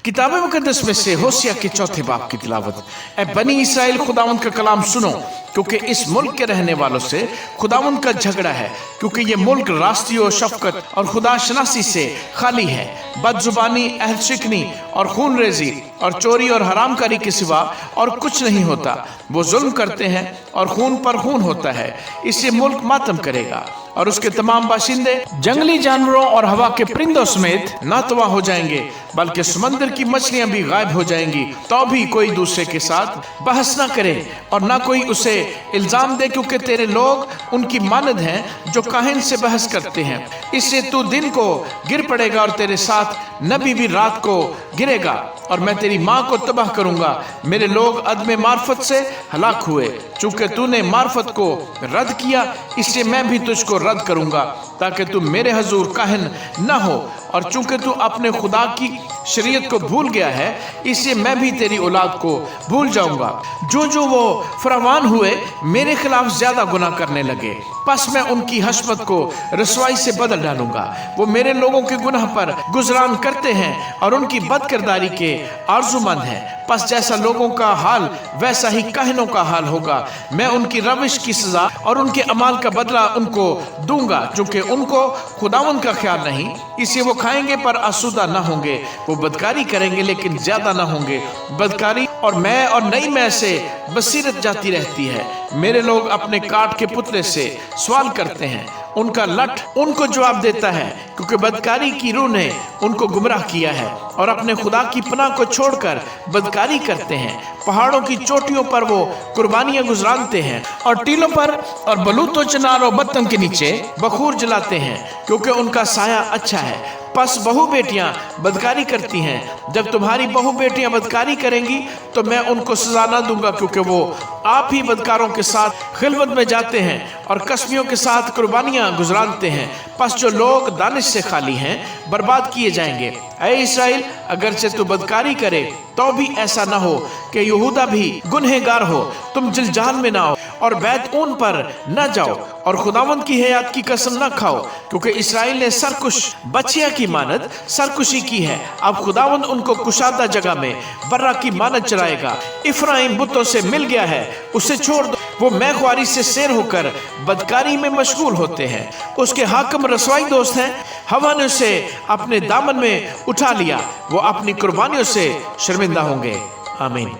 किताब मुकद्दस में से होशिया के चौथे बाब की तिलावत। ऐ बनी इसराइल, खुदावंद का कलाम सुनो, क्योंकि इस मुल्क के रहने वालों से खुदावंद का झगड़ा है, क्योंकि ये मुल्क रास्ती और शफकत और खुदा शनासी से खाली है। बदजुबानी, अहद शिकनी और खून रेजी और चोरी और हरामकारी के सिवा और कुछ नहीं होता। वो जुल्म करते हैं और खून पर खून होता है। इससे मुल्क मातम करेगा और उसके तमाम बाशिंदे जंगली जानवरों और हवा के परिंदों समेत नातवा हो जाएंगे, बल्कि समंदर की मछलियां भी गायब हो जाएंगी। तो भी कोई दूसरे के साथ बहस ना करे और ना कोई उसे इल्जाम दे, क्योंकि तेरे लोग उनकी मानद हैं जो काहिन से बहस करते हैं। इससे तू दिन को गिर पड़ेगा और तेरे साथ नबी भी रात को गिरेगा, और मैं तेरी माँ को तबाह करूंगा। मेरे लोग अदम मार्फत से हलाक हुए। चूंकि तूने मार्फत को रद्द किया, इससे मैं भी तुझको रद्द करूंगा, ताकि तू मेरे हजूर काहिन न हो। और चूंकि तू अपने खुदा की शरीयत को भूल गया है, इससे मैं भी तेरी औलाद को भूल जाऊंगा। जो वो फरावान हुए, मेरे खिलाफ ज्यादा गुनाह करने लगे, बस मैं उनकी हशमत को रसवाई से बदल डालूंगा। वो मेरे लोगों के गुनाह पर गुजरान करते हैं और उनकी बदकिरदारी के आरजुमंद हैं। बस जैसा लोगों का हाल, वैसा ही काहिनों का हाल होगा। मैं उनकी रविश की सजा और उनके अमाल का बदला उनको दूंगा, क्योंकि उनको खुदावंद का ख्याल नहीं। इसे वो खाएंगे पर आसूदा न होंगे। वो बदकारी करेंगे लेकिन ज्यादा न होंगे। बदकारी और नई मैं से बसीरत जाती रहती है। मेरे लोग अपने काट के पुतले से सवाल करते हैं, उनका लठ उनको जवाब देता है, क्योंकि बदकारी की रूह ने उनको गुमराह किया है और अपने खुदा की पनाह को छोड़कर बदकारी करते हैं। पहाड़ों की चोटियों पर वो कुर्बानियां गुजरानते हैं और टीलों पर और बलूतो, चनार और बत्तम के नीचे बखूर जलाते हैं, क्योंकि उनका साया अच्छा है। बस बहु बेटियां बदकारी करती हैं। जब तुम्हारी बहु बेटियां बदकारी करेंगी तो मैं उनको सजा न दूंगा, क्योंकि वो आप ही बदकारों के साथ खिलवत में जाते हैं और कसमियों के साथ कुर्बानियां गुजरानते हैं। बस जो लोग दानिश से खाली हैं बर्बाद किए जाएंगे। ऐ इसराइल, अगरचे तू बदकारी करे तो भी ऐसा न हो कि यहूदा भी गुनहगार हो। तुम जिलजाल में ना आओ और बैत ऊन पर न जाओ और खुदावंद की हयात की कसम न खाओ, क्योंकि इसराइल ने सरकुश बच्चिया की मानद सरकुशी की है। अब खुदावंद उनको कुशादा जगह में बर्रा की मानद चलाएगा। इफ्राइम बुतों से मिल गया है, उसे छोड़ दो। वो मैख्वारी से सैर होकर बदकारी में मशगूल होते हैं। उसके हाकिम रसवाई दोस्त हैं। हवा ने उसे अपने दामन में उठा लिया। वो अपनी कुर्बानियों से शर्मिंदा होंगे। आमीन।